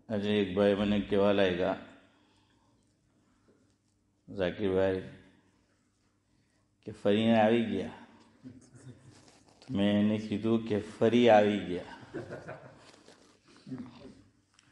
આજે એક ભાઈ મને કહેવા લાગ્યા, ઝાકીરભાઈ કે ફરીને આવી ગયા. તો મેં એને કીધું કે ફરી આવી ગયા.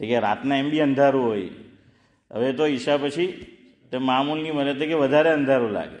તો કે રાતના એમ બી અંધારું હોય, હવે તો ઈશા પછી તો મામૂલ નહીં મળે તો કે વધારે અંધારું લાગે.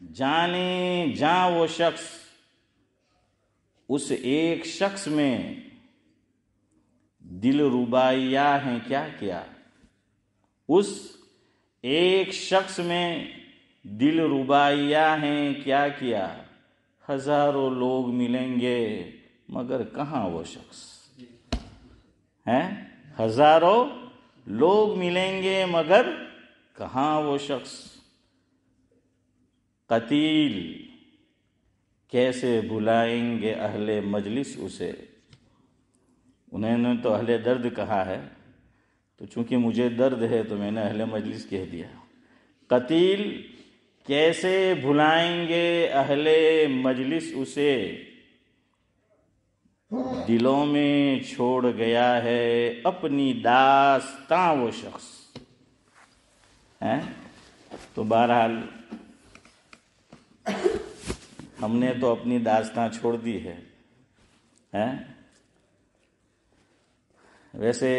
جانے جاں وہ شخص، اس ایک شخص میں دل ربائیاں ہیں کیا کیا، اس ایک شخص میں دل ربائیاں ہیں کیا کیا، ہزاروں لوگ ملیں گے مگر کہاں وہ شخص ہیں، ہزاروں لوگ ملیں گے مگر کہاں وہ شخص، قتیل کیسے بھلائیں گے اہل مجلس اسے، انہوں نے تو اہل درد کہا ہے، تو چونکہ مجھے درد ہے تو میں نے اہل مجلس کہہ دیا۔ قتیل کیسے بھلائیں گے اہل مجلس اسے، دلوں میں چھوڑ گیا ہے اپنی داستاں وہ شخص ہیں۔ تو بہرحال ہم نے تو اپنی داستاں چھوڑ دی ہے۔ ویسے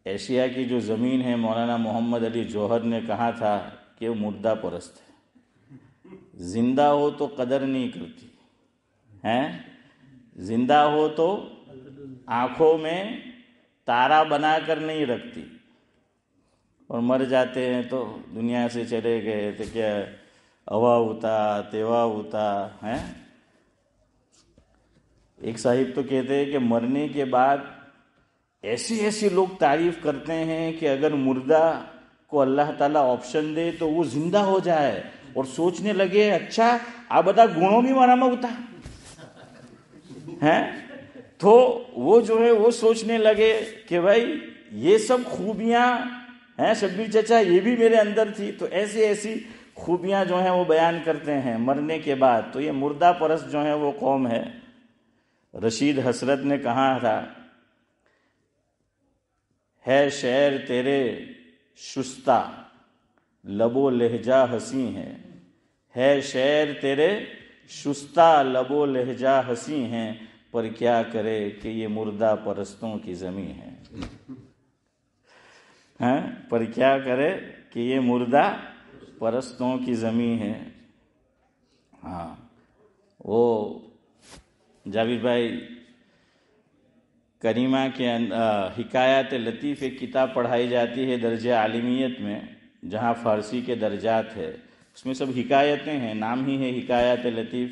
ایشیا کی جو زمین ہے، مولانا محمد علی جوہر نے کہا تھا کہ وہ مردہ پرست ہے، زندہ ہو تو قدر نہیں کرتی ہیں، زندہ ہو تو آنکھوں میں تارا بنا کر نہیں رکھتی، اور مر جاتے ہیں تو دنیا سے چلے گئے تو کیا اوا ہوتا تیوا ہوتا ہے۔ ایک صاحب تو کہتے ہیں کہ مرنے کے بعد ایسے لوگ تعریف کرتے ہیں کہ اگر مردہ کو اللہ تعالیٰ آپشن دے تو وہ زندہ ہو جائے اور سوچنے لگے اچھا آ بتا گنوں بھی مارا ہوتا ہے، تو وہ جو ہے وہ سوچنے لگے کہ بھائی یہ سب خوبیاں ہیں شبیر چچا یہ بھی میرے اندر تھی، تو ایسی خوبیاں جو ہیں وہ بیان کرتے ہیں مرنے کے بعد۔ تو یہ مردہ پرست جو ہے وہ قوم ہے۔ رشید حسرت نے کہا تھا، ہے شعر تیرے شستہ لب و لہجہ حسیں ہے شعر تیرے شستہ لب و لہجہ حسیں ہیں، پر کیا کرے کہ یہ مردہ پرستوں کی زمین ہے، پر کیا کرے کہ یہ مردہ پرستوں کی زمین ہے۔ ہاں، وہ جاوید بھائی کریمہ کے حکایات لطیف ایک کتاب پڑھائی جاتی ہے درجہ عالمیت میں، جہاں فارسی کے درجات ہے، اس میں سب حکایتیں ہیں، نام ہی ہے حکایات لطیف۔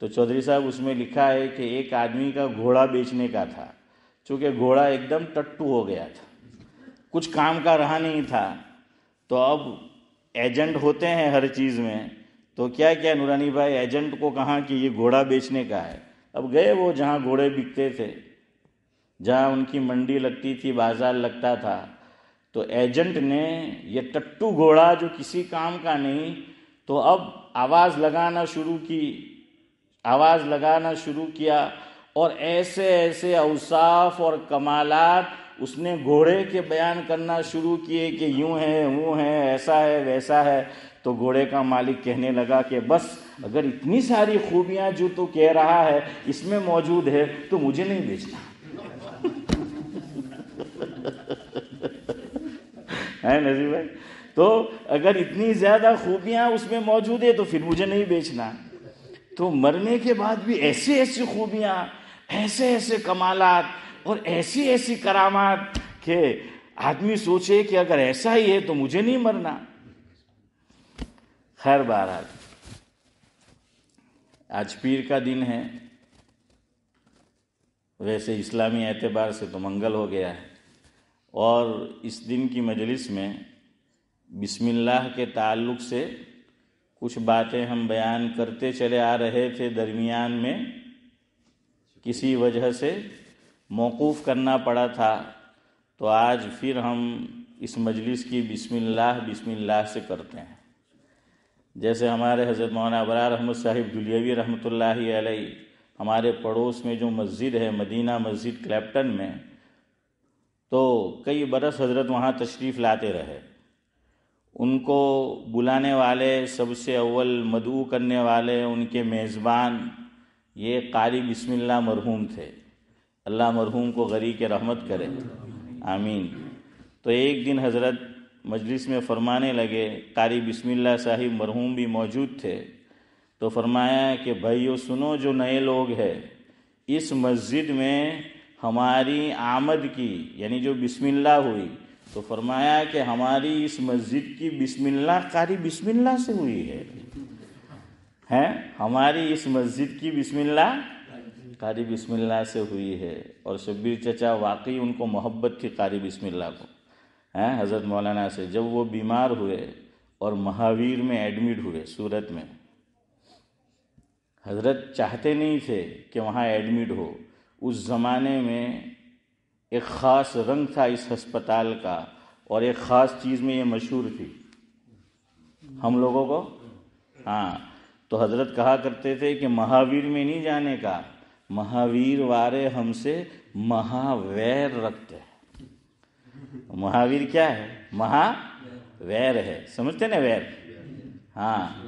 تو چودھری صاحب اس میں لکھا ہے کہ ایک آدمی کا گھوڑا بیچنے کا تھا، چونکہ گھوڑا ایک دم ٹٹو ہو گیا تھا، کچھ کام کا رہا نہیں تھا، تو اب ایجنٹ ہوتے ہیں ہر چیز میں، تو کیا نورانی بھائی ایجنٹ کو کہا کہ یہ گھوڑا بیچنے کا ہے۔ اب گئے وہ جہاں گھوڑے بکتے تھے، جہاں ان کی منڈی لگتی تھی، بازار لگتا تھا، تو ایجنٹ نے یہ ٹٹو گھوڑا جو کسی کام کا نہیں، تو اب آواز لگانا شروع کیا اور ایسے اوصاف اور کمالات اس نے گھوڑے کے بیان کرنا شروع کیے کہ یوں ہے وہ ہے ایسا ہے ویسا ہے۔ تو گھوڑے کا مالک کہنے لگا کہ بس اگر اتنی ساری خوبیاں جو تو کہہ رہا ہے اس میں موجود ہے تو مجھے نہیں بیچنا ہے نظیر بھائی، تو اگر اتنی زیادہ خوبیاں اس میں موجود ہے تو پھر مجھے نہیں بیچنا۔ تو مرنے کے بعد بھی ایسی خوبیاں، ایسے کمالات اور ایسی کرامات کہ آدمی سوچے کہ اگر ایسا ہی ہے تو مجھے نہیں مرنا۔ خیر بہرحال آج پیر کا دن ہے، ویسے اسلامی اعتبار سے تو منگل ہو گیا ہے، اور اس دن کی مجلس میں بسم اللہ کے تعلق سے کچھ باتیں ہم بیان کرتے چلے آ رہے تھے، درمیان میں کسی وجہ سے موقوف کرنا پڑا تھا، تو آج پھر ہم اس مجلس کی بسم اللہ سے کرتے ہیں۔ جیسے ہمارے حضرت مولانا ابرار احمد صاحب دلیوی رحمۃ اللہ علیہ، ہمارے پڑوس میں جو مسجد ہے مدینہ مسجد کلیپٹن میں، تو کئی برس حضرت وہاں تشریف لاتے رہے، ان کو بلانے والے، سب سے اول مدعو کرنے والے، ان کے میزبان یہ قاری بسم اللہ مرحوم تھے، اللہ مرحوم کو غریق رحمت کرے، آمین۔ تو ایک دن حضرت مجلس میں فرمانے لگے، قاری بسم اللہ صاحب مرحوم بھی موجود تھے، تو فرمایا کہ بھائیو سنو، جو نئے لوگ ہیں، اس مسجد میں ہماری آمد کی، یعنی جو بسم اللہ ہوئی، تو فرمایا کہ ہماری اس مسجد کی بسم اللہ قاری بسم اللہ سے ہوئی ہے، ہماری اس مسجد کی بسم اللہ قاری بسم اللہ سے ہوئی ہے۔ اور شبیر چچا واقعی ان کو محبت تھی قاری بسم اللہ کو، حضرت مولانا سے۔ جب وہ بیمار ہوئے اور مہاویر میں ایڈمٹ ہوئے سورت میں، حضرت چاہتے نہیں تھے کہ وہاں ایڈمٹ ہو۔ اس زمانے میں ایک خاص رنگ تھا اس ہسپتال کا، اور ایک خاص چیز میں یہ مشہور تھی ہم لوگوں کو، تو حضرت کہا کرتے تھے کہ مہاویر میں نہیں جانے کا، مہاویر والے ہم سے مہاویر رکھتے ہیں۔ مہاویر کیا ہے؟ مہاویر ہے، سمجھتے نا ویر؟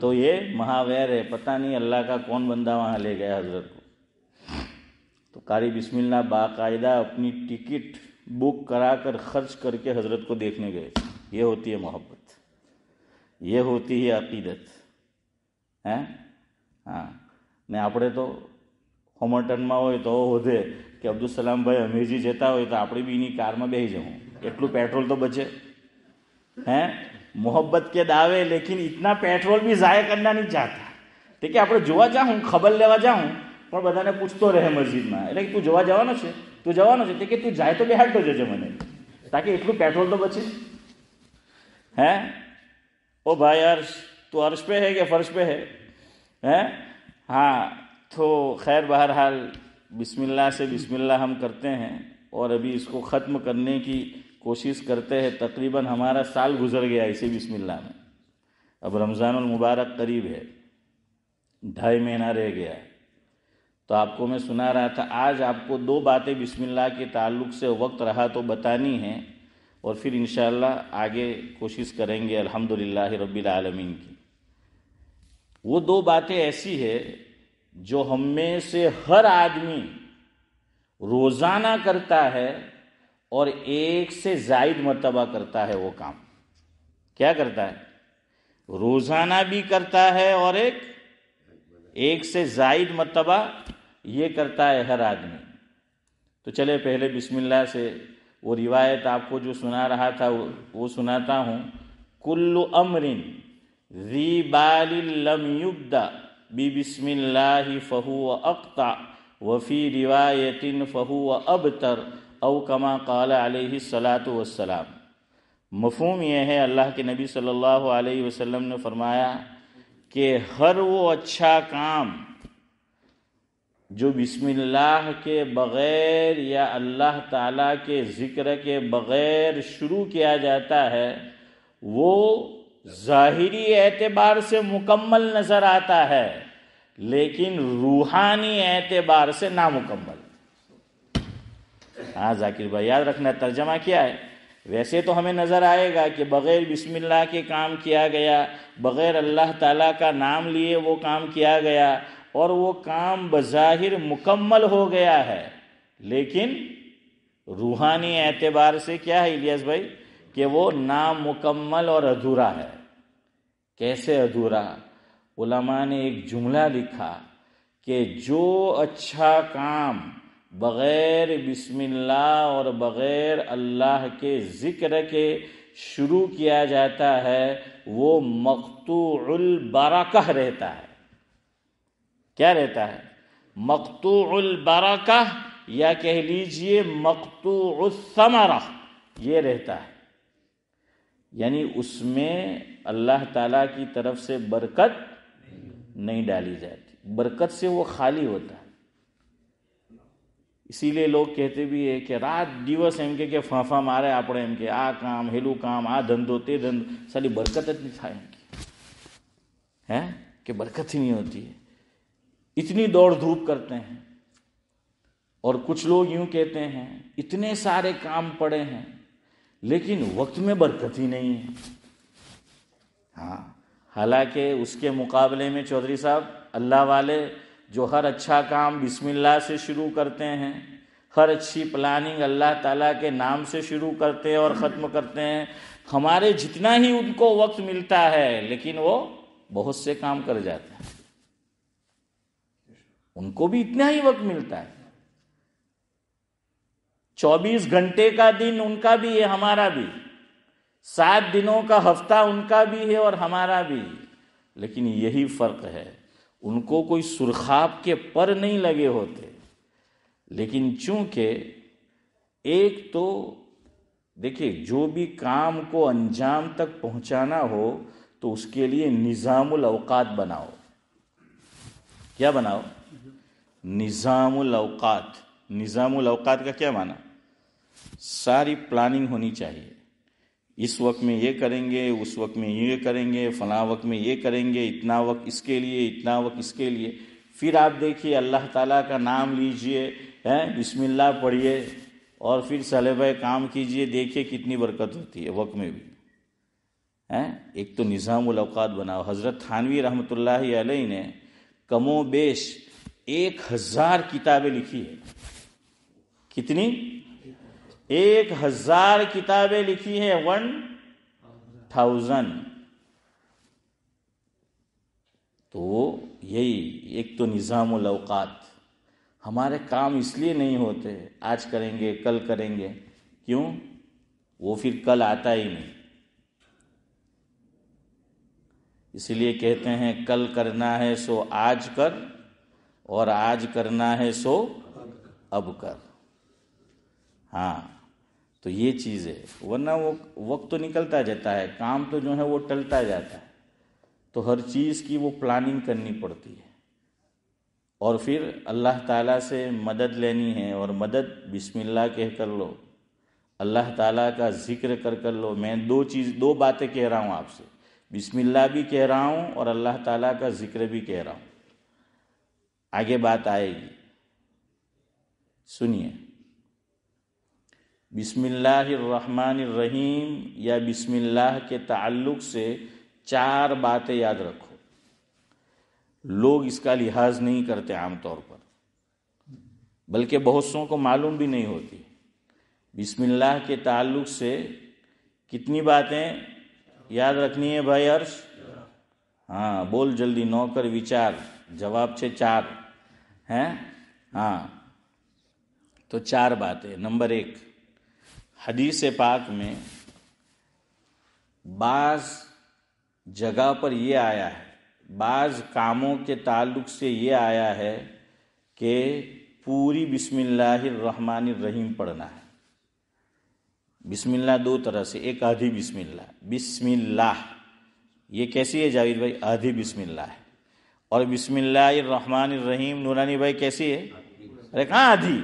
تو یہ مہاویر ہے، پتہ نہیں اللہ کا کون بندہ وہاں لے گیا حضرت کو۔ تو قاری بسم اللہ باقاعدہ اپنی ٹکٹ بک کرا کر خرچ کر کے حضرت کو دیکھنے گئے۔ یہ ہوتی ہے محبت، یہ ہوتی ہے عقیدت۔ ને આપણે તો હોમર્ટનમાં હોય તો હોધે કે અબ્દુલ ભાઈ અમીરજી જતા હોય તો આપણે બી એની કારમાં બેસી જવું, એટલું પેટ્રોલ તો બચે। મોહબ્બત કે દાવે લેકિન ઇતના પેટ્રોલ બી ઝાય કરના નહીં ચાહતા। તે કે આપણે જોવા જાઉં, ખબર લેવા જાઉં, પણ બધાને પૂછતો રહે મસ્જિદમાં, એટલે તું જોવા જવાનો છે, તું જવાનો છે? તે કે તું જાય તો બેહાડતો જજે મને, તાકે એટલું પેટ્રોલ તો બચે। ઓ ભાઈ અર્શ, તું અર્શ પે હે કે ફર્શ પે હે؟ تو خیر بہرحال بسم اللہ سے بسم اللہ ہم کرتے ہیں، اور ابھی اس کو ختم کرنے کی کوشش کرتے ہیں۔ تقریباً ہمارا سال گزر گیا اسی بسم اللہ میں، اب رمضان المبارک قریب ہے، 2.5 مہینہ رہ گیا ہے۔ تو آپ کو میں سنا رہا تھا، آج آپ کو 2 باتیں بسم اللہ کے تعلق سے وقت رہا تو بتانی ہیں، اور پھر انشاءاللہ آگے کوشش کریں گے الحمدللہ رب العالمین کی۔ وہ 2 باتیں ایسی ہے جو ہم میں سے ہر آدمی روزانہ کرتا ہے، اور 1 سے زائد مرتبہ کرتا ہے۔ وہ کام کیا کرتا ہے؟ روزانہ بھی کرتا ہے، اور 1 سے زائد مرتبہ یہ کرتا ہے ہر آدمی۔ تو چلے پہلے بسم اللہ سے وہ روایت آپ کو جو سنا رہا تھا وہ سناتا ہوں۔ کل امر ذی بال لم یبدأ بسم اللہ فہو اقطع وفی روایت فہو ابتر او کما قال علیہ الصلاۃ والسلام۔ مفہوم یہ ہے، اللہ کے نبی صلی اللہ علیہ وسلم نے فرمایا کہ ہر وہ اچھا کام جو بسم اللہ کے بغیر یا اللہ تعالیٰ کے ذکر کے بغیر شروع کیا جاتا ہے، وہ ظاہری اعتبار سے مکمل نظر آتا ہے، لیکن روحانی اعتبار سے نامکمل۔ ذاکر بھائی یاد رکھنا ترجمہ کیا ہے۔ ویسے تو ہمیں نظر آئے گا کہ بغیر بسم اللہ کے کام کیا گیا، بغیر اللہ تعالیٰ کا نام لیے وہ کام کیا گیا، اور وہ کام بظاہر مکمل ہو گیا ہے، لیکن روحانی اعتبار سے کیا ہے الیاس بھائی؟ کہ وہ نامکمل اور ادھورا ہے۔ کیسے ادھورا؟ علماء نے ایک جملہ لکھا کہ جو اچھا کام بغیر بسم اللہ اور بغیر اللہ کے ذکر کے شروع کیا جاتا ہے، وہ مقطوع البرکہ رہتا ہے۔ کیا رہتا ہے؟ مقطوع البرکہ، یا کہہ لیجئے مقطوع الثمرہ، یہ رہتا ہے۔ یعنی اس میں اللہ تعالیٰ کی طرف سے برکت نہیں ڈالی جاتی، برکت سے وہ خالی ہوتا ہے۔ اسی لیے لوگ کہتے بھی ہے کہ رات દિવસ એમ કે ફાંફા મારે આપણે એમ કે આ કામ હેલું કામ આ ધંધો તે ધંધો સાલી બરકત જ નહીં થાય એમ کہ برکت ہی نہیں ہوتی ہے، اتنی دوڑ دھوپ کرتے ہیں۔ اور کچھ لوگ یوں کہتے ہیں اتنے سارے کام پڑے ہیں لیکن وقت میں برکت ہی نہیں ہے۔ حالانکہ اس کے مقابلے میں چودھری صاحب اللہ والے جو ہر اچھا کام بسم اللہ سے شروع کرتے ہیں، ہر اچھی پلاننگ اللہ تعالیٰ کے نام سے شروع کرتے ہیں اور ختم کرتے ہیں. ہمارے جتنا ہی ان کو وقت ملتا ہے لیکن وہ بہت سے کام کر جاتے ہیں. ان کو بھی اتنا ہی وقت ملتا ہے. 24 گھنٹے کا دن ان کا بھی ہے، ہمارا بھی. 7 دنوں کا ہفتہ ان کا بھی ہے اور ہمارا بھی. لیکن یہی فرق ہے، ان کو کوئی سرخاب کے پر نہیں لگے ہوتے. لیکن چونکہ ایک تو دیکھیں، جو بھی کام کو انجام تک پہنچانا ہو تو اس کے لیے نظام الاوقات بناؤ. کیا بناؤ؟ نظام الاوقات. نظام الاوقات کا کیا معنی؟ ساری پلاننگ ہونی چاہیے. اس وقت میں یہ کریں گے، اس وقت میں یہ کریں گے، فلاں وقت میں یہ کریں گے، اتنا وقت اس کے لیے، اتنا وقت اس کے لیے. پھر آپ دیکھیے اللہ تعالیٰ کا نام لیجئے، بسم اللہ پڑھیے اور پھر صلیبہ کام کیجئے، دیکھیے کتنی برکت ہوتی ہے وقت میں بھی. ایک تو نظام الاوقات بناؤ. حضرت تھانوی رحمۃ اللہ علیہ نے کم و بیش 1000 کتابیں لکھی ہے. کتنی؟ 1000 کتابیں لکھی ہیں. 1000. تو یہی ایک تو نظام الاوقات. ہمارے کام اس لیے نہیں ہوتے آج کریں گے کل کریں گے. کیوں؟ وہ پھر کل آتا ہی نہیں. اسی لیے کہتے ہیں کل کرنا ہے سو آج کر، اور آج کرنا ہے سو اب کر. ہاں تو یہ چیز ہے، ورنہ وہ وقت تو نکلتا جاتا ہے، کام تو جو ہے وہ ٹلتا جاتا ہے. تو ہر چیز کی وہ پلاننگ کرنی پڑتی ہے. اور پھر اللہ تعالیٰ سے مدد لینی ہے، اور مدد بسم اللہ کہہ کر لو، اللہ تعالیٰ کا ذکر کر لو. میں دو باتیں کہہ رہا ہوں آپ سے، بسم اللہ بھی کہہ رہا ہوں اور اللہ تعالیٰ کا ذکر بھی کہہ رہا ہوں. آگے بات آئے گی، سنیے. بسم اللہ الرحمن الرحیم یا بسم اللہ کے تعلق سے 4 باتیں یاد رکھو. لوگ اس کا لحاظ نہیں کرتے عام طور پر، بلکہ بہت سوں کو معلوم بھی نہیں ہوتی. بسم اللہ کے تعلق سے کتنی باتیں یاد رکھنی ہے بھائی عرش؟ ہاں بول جلدی، نوکر وچار جواب 4 ہیں. ہاں تو 4 باتیں. نمبر 1، حدیث پاک میں بعض جگہ پر یہ آیا ہے، بعض کاموں کے تعلق سے یہ آیا ہے کہ پوری بسم اللہ الرحمن الرحیم پڑھنا ہے. بسم اللہ 2 طرح سے، ایک آدھی بسم اللہ. بسم اللہ یہ کیسی ہے جاوید بھائی؟ آدھی بسم اللہ ہے. اور بسم اللہ الرحمن الرحیم نورانی بھائی کیسی ہے؟ ارے کہاں آدھی؟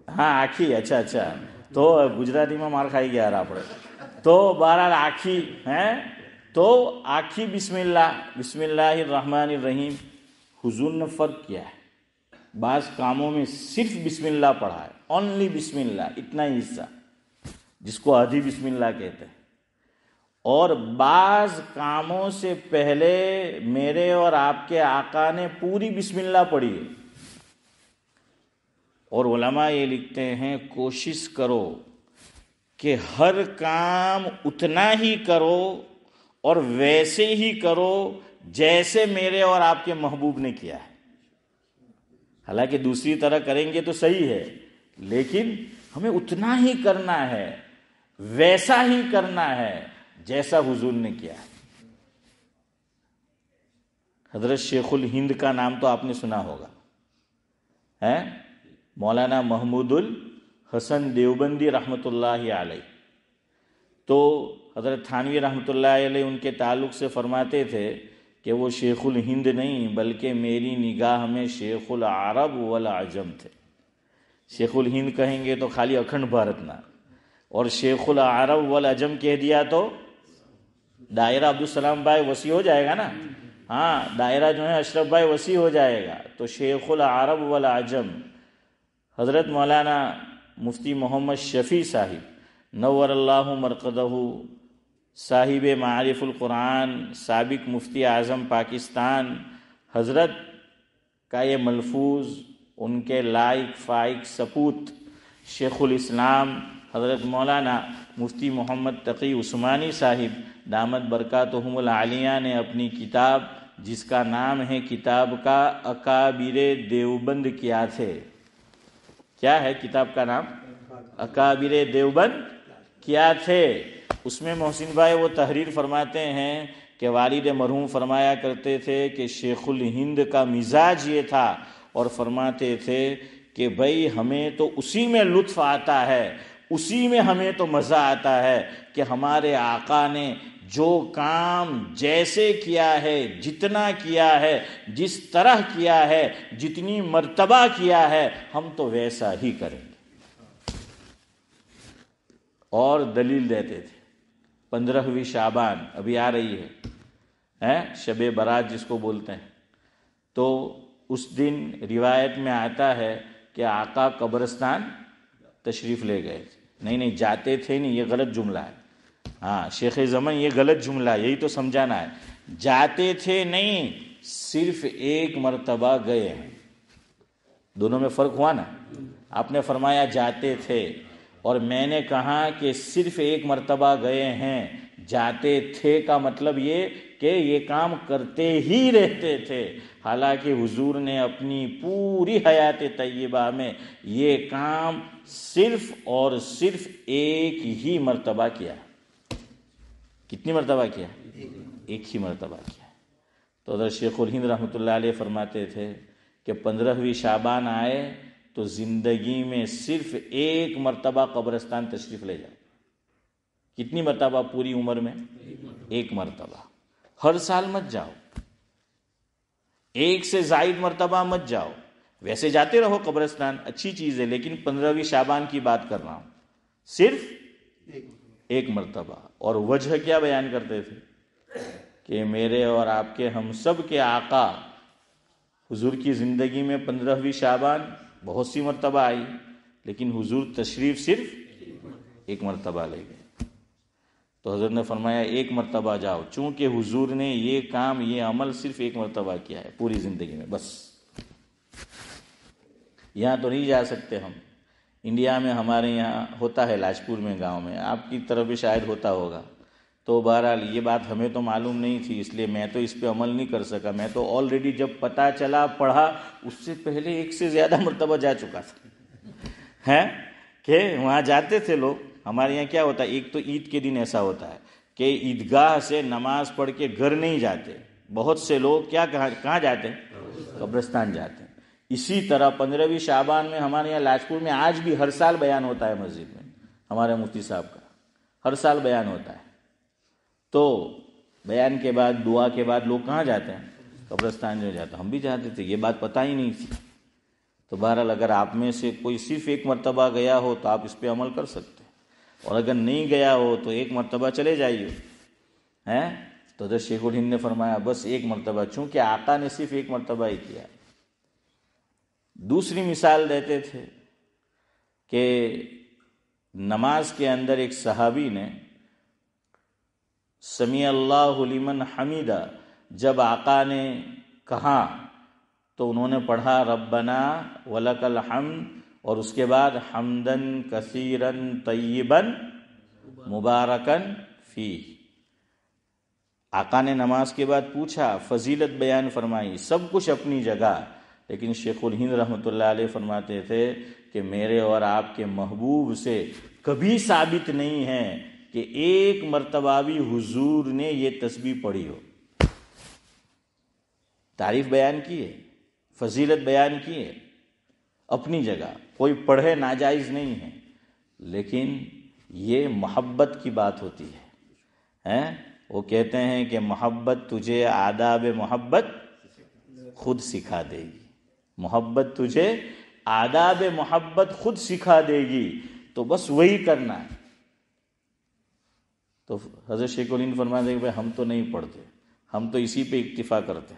ہاں آکھی. اچھا تو گجراتی میں مار کھائی گیا رہا پڑے. تو بہرحال آکھی ہیں، تو آکھی بسم اللہ الرحمن الرحیم. حضور نے فرق کیا ہے، بعض کاموں میں صرف بسم اللہ پڑھا ہے، اونلی بسم اللہ، اتنا ہی حصہ جس کو آدھی بسم اللہ کہتے ہیں. اور بعض کاموں سے پہلے میرے اور آپ کے آقا نے پوری بسم اللہ پڑھی ہے. اور علماء یہ لکھتے ہیں کوشش کرو کہ ہر کام اتنا ہی کرو اور ویسے ہی کرو جیسے میرے اور آپ کے محبوب نے کیا ہے. حالانکہ دوسری طرح کریں گے تو صحیح ہے، لیکن ہمیں اتنا ہی کرنا ہے، ویسا ہی کرنا ہے جیسا حضور نے کیا ہے. حضرت شیخ الہند کا نام تو آپ نے سنا ہوگا، ہے مولانا محمود الحسن دیوبندی رحمۃ اللہ علیہ. تو حضرت تھانوی رحمۃ اللہ علیہ ان کے تعلق سے فرماتے تھے کہ وہ شیخ الہند نہیں بلکہ میری نگاہ میں شیخ العرب والعجم تھے. شیخ الہند کہیں گے تو خالی اکھنڈ بھارت نہ، اور شیخ العرب والعجم کہہ دیا تو دائرہ عبدالسلام بھائی وسیع ہو جائے گا نا. ہاں دائرہ جو ہے اشرف بھائی وسیع ہو جائے گا. تو شیخ العرب والعجم حضرت مولانا مفتی محمد شفیع صاحب نور اللہ مرقدہ، صاحب معارف القرآن، سابق مفتی اعظم پاکستان، حضرت کا یہ ملفوظ ان کے لائق فائق سپوت شیخ الاسلام حضرت مولانا مفتی محمد تقی عثمانی صاحب دامت برکاتہم العالیہ نے اپنی کتاب جس کا نام ہے کتاب کا اکابر دیوبند کیا تھے. کیا ہے کتاب کا نام؟ اکابر دیوبند کیا تھے. اس میں محسن بھائی وہ تحریر فرماتے ہیں کہ والد مرحوم فرمایا کرتے تھے کہ شیخ الہند کا مزاج یہ تھا اور فرماتے تھے کہ بھائی ہمیں تو اسی میں لطف آتا ہے، اسی میں ہمیں تو مزہ آتا ہے کہ ہمارے آقا نے جو کام جیسے کیا ہے، جتنا کیا ہے، جس طرح کیا ہے، جتنی مرتبہ کیا ہے، ہم تو ویسا ہی کریں گے. اور دلیل دیتے تھے 15ویں شعبان ابھی آ رہی ہے، شب برات جس کو بولتے ہیں، تو اس دن روایت میں آتا ہے کہ آقا قبرستان تشریف لے گئے. نہیں جاتے تھے نہیں، یہ غلط جملہ ہے. ہاں شیخ زمن یہ غلط جملہ ہے، یہی تو سمجھانا ہے. جاتے تھے نہیں، صرف ایک مرتبہ گئے ہیں. دونوں میں فرق ہوا نا. آپ نے فرمایا جاتے تھے اور میں نے کہا کہ صرف ایک مرتبہ گئے ہیں. جاتے تھے کا مطلب یہ کہ یہ کام کرتے ہی رہتے تھے، حالانکہ حضور نے اپنی پوری حیات طیبہ میں یہ کام صرف اور صرف ایک ہی مرتبہ کیا. کتنی مرتبہ کیا؟ ایک ہی مرتبہ کیا. تو حضرت شیخ الہند رحمۃ اللہ علیہ فرماتے تھے کہ 15ویں شعبان آئے تو زندگی میں صرف ایک مرتبہ قبرستان تشریف لے جاؤ. کتنی مرتبہ پوری عمر میں؟ ایک مرتبہ. ہر سال مت جاؤ، ایک سے زائد مرتبہ مت جاؤ. ویسے جاتے رہو قبرستان، اچھی چیز ہے، لیکن 15ویں شعبان کی بات کر رہا ہوں، صرف ایک مرتبہ. اور وجہ کیا بیان کرتے تھے کہ میرے اور آپ کے ہم سب کے آقا حضور کی زندگی میں 15ویں شعبان بہت سی مرتبہ آئی، لیکن حضور تشریف صرف ایک مرتبہ لے گئے. تو حضرت نے فرمایا ایک مرتبہ جاؤ، چونکہ حضور نے یہ کام یہ عمل صرف ایک مرتبہ کیا ہے پوری زندگی میں بس. یہاں تو نہیں جا سکتے ہم. انڈیا میں ہمارے یہاں ہوتا ہے لاجپور میں گاؤں میں، آپ کی طرف بھی شاید ہوتا ہوگا. تو بہرحال یہ بات ہمیں تو معلوم نہیں تھی، اس لیے میں تو اس پہ عمل نہیں کر سکا. میں تو آلریڈی جب پتہ چلا پڑھا اس سے پہلے ایک سے زیادہ مرتبہ جا چکا تھا ہے کہ وہاں جاتے تھے لوگ. ہمارے یہاں کیا ہوتا ہے، ایک تو عید کے دن ایسا ہوتا ہے کہ عیدگاہ سے نماز پڑھ کے گھر نہیں جاتے. بہت سے لوگ کہاں جاتے ہیں؟ قبرستان جاتے ہیں. اسی طرح 15ویں شعبان میں ہمارے یہاں لاجپور میں آج بھی ہر سال بیان ہوتا ہے مسجد میں، ہمارے مفتی صاحب کا ہر سال بیان ہوتا ہے. تو بیان کے بعد دعا کے بعد لوگ کہاں جاتے ہیں؟ قبرستان جو جاتا. ہم بھی جاتے تھے، یہ بات پتہ ہی نہیں تھی. تو بہرحال اگر آپ میں سے کوئی صرف ایک مرتبہ گیا ہو تو آپ اس پہ عمل کر سکتے ہیں، اور اگر نہیں گیا ہو تو ایک مرتبہ چلے جائیے. تو حضرت شیخ الہند نے فرمایا بس ایک مرتبہ، چونکہ آقا نے صرف ایک مرتبہ ہی کیا. دوسری مثال دیتے تھے کہ نماز کے اندر ایک صحابی نے سمیع اللہ لمن حمیدہ جب آقا نے کہا تو انہوں نے پڑھا ربنا ولک الحمد، اور اس کے بعد حمدن کثیرن طیبن مبارکن فی. آقا نے نماز کے بعد پوچھا، فضیلت بیان فرمائی، سب کچھ اپنی جگہ، لیکن شیخ الہند رحمۃ اللہ علیہ فرماتے تھے کہ میرے اور آپ کے محبوب سے کبھی ثابت نہیں ہے کہ ایک مرتبہ بھی حضور نے یہ تسبیح پڑھی ہو. تعریف بیان کی ہے، فضیلت بیان کی ہے اپنی جگہ، کوئی پڑھے ناجائز نہیں ہے، لیکن یہ محبت کی بات ہوتی ہے. وہ کہتے ہیں کہ محبت تجھے آداب محبت خود سکھا دے گی. محبت تجھے آداب محبت خود سکھا دے گی، تو بس وہی کرنا ہے. تو حضرت شیخ الہند فرماتے ہیں کہ ہم تو نہیں پڑھتے، ہم تو اسی پہ اکتفا کرتے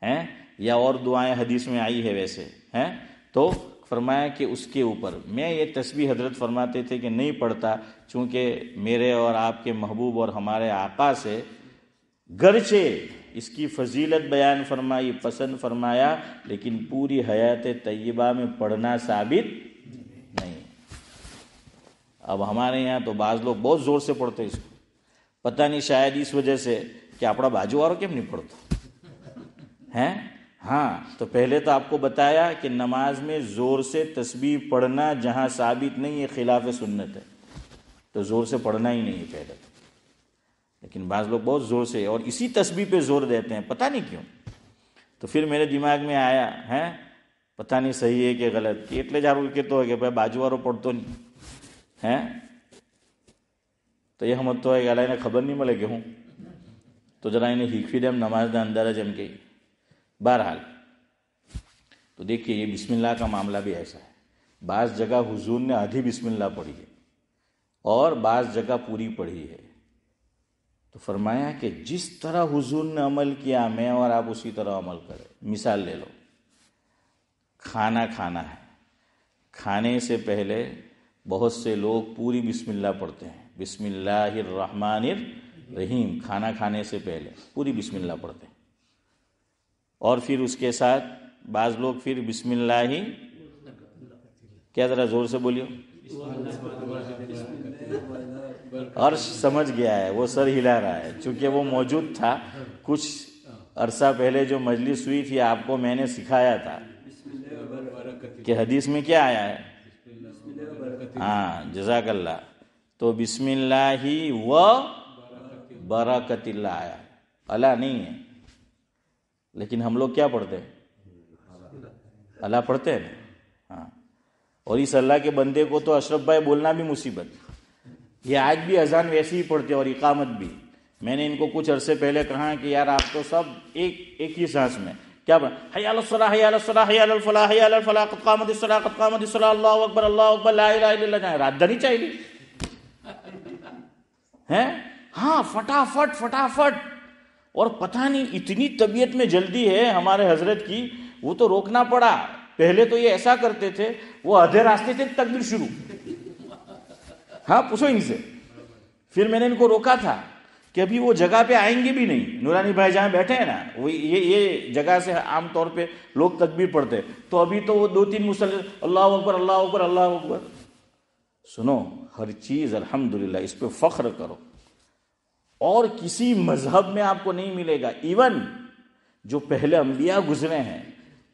ہیں. یا اور دعائیں حدیث میں آئی ہے ویسے ہیں. تو فرمایا کہ اس کے اوپر میں یہ تسبیح حضرت فرماتے تھے کہ نہیں پڑھتا، چونکہ میرے اور آپ کے محبوب اور ہمارے آقا سے گرچہ اس کی فضیلت بیان فرمائی، پسند فرمایا، لیکن پوری حیات طیبہ میں پڑھنا ثابت نہیں۔ اب ہمارے یہاں تو بعض لوگ بہت زور سے پڑھتے اس کو، پتہ نہیں شاید اس وجہ سے کہ اپنا بازو وارو کیوں نہیں پڑھتا ہیں۔ ہاں، تو پہلے تو آپ کو بتایا کہ نماز میں زور سے تسبیح پڑھنا جہاں ثابت نہیں ہے خلاف سنت ہے، تو زور سے پڑھنا ہی نہیں ہے پہلے۔ لیکن بعض لوگ بہت زور سے اور اسی تسبیح پہ زور دیتے ہیں، پتہ نہیں کیوں۔ تو پھر میرے دماغ میں آیا ہے پتہ نہیں صحیح ہے کہ غلط، کہ એટલે જ કહેતો હોય કે ભાઈ બાજુવાળો પડતો નહીં હે તો એ સમજતો હોય કે અલા એને ખબર નહીં મળે કે હું તો જરા એને શીખવી દે એમ નમાઝના અંદર જ એમ કહી۔ بہرحال تو دیکھیے یہ بسم اللہ کا معاملہ بھی ایسا ہے، بعض جگہ حضور نے آدھی بسم اللہ پڑھی ہے اور بعض جگہ پوری پڑھی ہے، تو فرمایا کہ جس طرح حضور نے عمل کیا میں اور آپ اسی طرح عمل کریں۔ مثال لے لو، کھانا کھانا ہے، کھانے سے پہلے بہت سے لوگ پوری بسم اللہ پڑھتے ہیں، بسم اللہ الرحمن الرحیم، کھانا کھانے سے پہلے پوری بسم اللہ پڑھتے ہیں، اور پھر اس کے ساتھ بعض لوگ پھر بسم اللہ ہی کیا، ذرا زور سے بولیو، عرش سمجھ گیا ہے، وہ سر ہلا رہا ہے چونکہ وہ موجود تھا۔ کچھ عرصہ پہلے جو مجلس ہوئی تھی آپ کو میں نے سکھایا تھا کہ حدیث میں کیا آیا ہے، ہاں جزاک اللہ، تو بسم اللہ و برکت اللہ آیا، اللہ نہیں ہے، لیکن ہم لوگ کیا پڑھتے ہیں، اللہ پڑھتے ہیں نا۔ ہاں، اور اس اللہ کے بندے کو تو اشرف بھائی بولنا بھی مصیبت، یہ آج بھی اذان ویسے ہی پڑھتے اور اقامت بھی۔ میں نے ان کو کچھ عرصے پہلے کہا کہ یار آپ تو سب ایک ہی سانس میں کیا حی علی الصلاۃ حی علی الصلاۃ حی علی الفلاح حی علی الفلاح قد قامت الصلاۃ قد قامت الصلاۃ اللہ اکبر لا الہ الا اللہ، جائیں رات دھری چاہیے ہیں، ہاں فٹافٹ، اور پتہ نہیں اتنی طبیعت میں جلدی ہے ہمارے حضرت کی، وہ تو روکنا پڑا۔ پہلے تو یہ ایسا کرتے تھے، وہ آدھے راستے سے تکبیر شروع، ہاں پوچھو ان سے۔ پھر میں نے ان کو روکا تھا کہ ابھی وہ جگہ پہ آئیں گے بھی نہیں، نورانی بھائی جہاں بیٹھے ہیں نا، وہ یہ جگہ سے عام طور پہ لوگ تکبیر پڑھتے، تو ابھی تو وہ 2-3 مسلم اللہ اکبر اللہ اکبر اللہ اکبر۔ سنو، ہر چیز الحمدللہ اس پہ فخر کرو، اور کسی مذہب میں آپ کو نہیں ملے گا۔ ایون جو پہلے انبیاء گزرے ہیں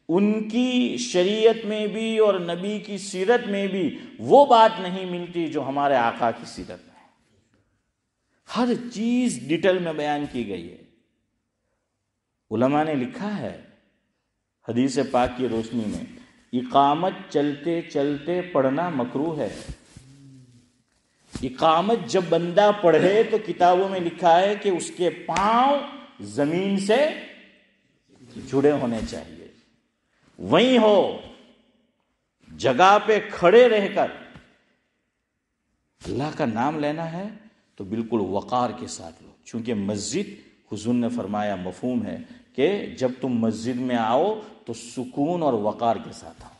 ان کی شریعت میں بھی اور نبی کی سیرت میں بھی وہ بات نہیں ملتی جو ہمارے آقا کی سیرت میں ہے۔ ہر چیز ڈیٹیل میں بیان کی گئی ہے۔ علماء نے لکھا ہے حدیث پاک کی روشنی میں، اقامت چلتے چلتے پڑھنا مکروہ ہے۔ اقامت جب بندہ پڑھے تو کتابوں میں لکھا ہے کہ اس کے پاؤں زمین سے جڑے ہونے چاہیے، وہیں ہو، جگہ پہ کھڑے رہ کر اللہ کا نام لینا ہے تو بالکل وقار کے ساتھ لو، چونکہ مسجد حضور نے فرمایا مفہوم ہے کہ جب تم مسجد میں آؤ تو سکون اور وقار کے ساتھ آؤ۔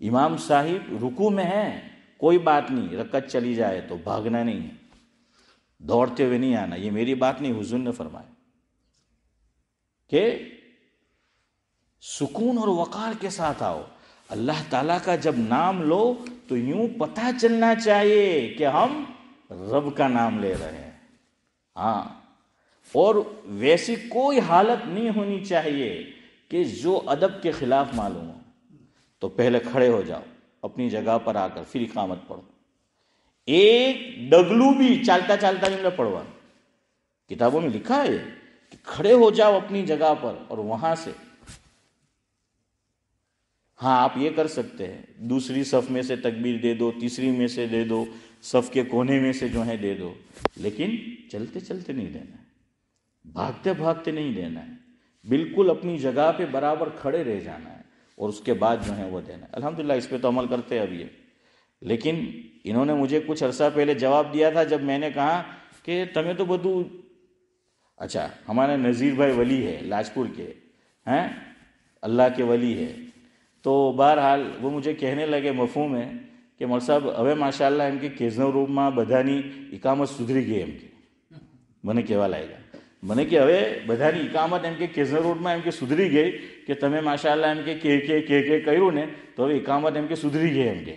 امام صاحب رکوع میں ہیں، کوئی بات نہیں، رکعت چلی جائے تو بھاگنا نہیں ہے، دوڑتے ہوئے نہیں آنا، یہ میری بات نہیں، حضور نے فرمایا کہ سکون اور وقار کے ساتھ آؤ۔ اللہ تعالیٰ کا جب نام لو تو یوں پتہ چلنا چاہیے کہ ہم رب کا نام لے رہے ہیں، ہاں، اور ویسی کوئی حالت نہیں ہونی چاہیے کہ جو ادب کے خلاف معلوم ہو۔ تو پہلے کھڑے ہو جاؤ اپنی جگہ پر آ کر، پھر اقامت پڑھو۔ ایک ڈگلو بھی چالتا چالتا نہیں پڑھوا، کتابوں میں لکھا ہے کہ کھڑے ہو جاؤ اپنی جگہ پر اور وہاں سے، ہاں آپ یہ کر سکتے ہیں، دوسری صف میں سے تکبیر دے دو، تیسری میں سے دے دو، صف کے کونے میں سے جو ہے دے دو، لیکن چلتے چلتے نہیں دینا ہے، بھاگتے بھاگتے نہیں دینا ہے، بالکل اپنی جگہ پہ برابر کھڑے رہ جانا ہے، اور اس کے بعد جو ہے وہ دینا ہے۔ الحمدللہ اس پہ تو عمل کرتے ہیں اب یہ، لیکن انہوں نے مجھے کچھ عرصہ پہلے جواب دیا تھا جب میں نے کہا کہ تمہیں تو بدو، اچھا ہمارے نذیر بھائی ولی ہے لاجپور کے ہیں، اللہ کے ولی ہے، تو بہرحال وہ مجھے کہنے لگے مفہوم ہے کہ مول صاحب હવે માશાલ્લાહ એમ કે કેઝનો રૂમમાં બધાની ઇકામત સુધરી ગઈ એમ કે મને કહેવા લાગ્યા મને કે હવે બધાની ઇકામત એમ કે કેસર રોડમાં એમ કે સુધરી ગઈ કે તમે માશાઅલ્લાહ એમ કે કર્યું ને તો હવે ઇકામત એમ કે સુધરી ગઈ એમ કે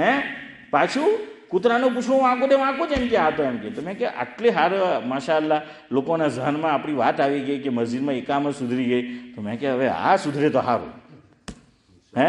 હે, પાછું કૂતરાનું પૂછવું વાંકું ને વાંકું જ એમ કે આ તો એમ કે. તો મેં કે આટલી હાર માશાઅલ્લાહ લોકોના ઝહનમાં આપણી વાત આવી ગઈ કે મસ્જિદમાં ઇકામત સુધરી ગઈ. તો મેં કે હવે આ સુધરે તો સારું હે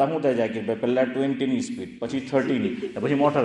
શું થાય જાય કે ભાઈ પહેલાં 20ની સ્પીડ પછી 30ની પછી મોટર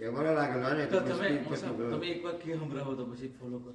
કેમેરા લાગેલો ને તો તમે એક વાર કે સંભળાવો તો પછી ફોલો કરે.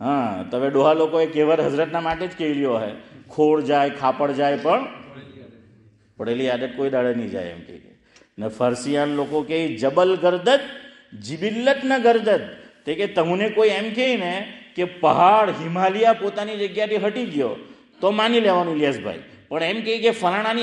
હા તો હવે ડોહા લોકોએ કેવર હઝરતના માટે જ કહી લ્યો હે, ખોડ જાય ખાપડ જાય પણ પડેલી આદત કોઈ દાડે નહીં જાય એમ કે. ને ફરસિયાન લોકો કે જબલ ગરદત જીબિલ્લત ન ગરદત તે કે તમને કોઈ એમ કહે ને કે પહાડ હિમાલયા પોતાની જગ્યાથી હટી ગયો તો માની લેવાનું ઇલિયાસભાઈ, પણ એમ કહે કે ફલાણાની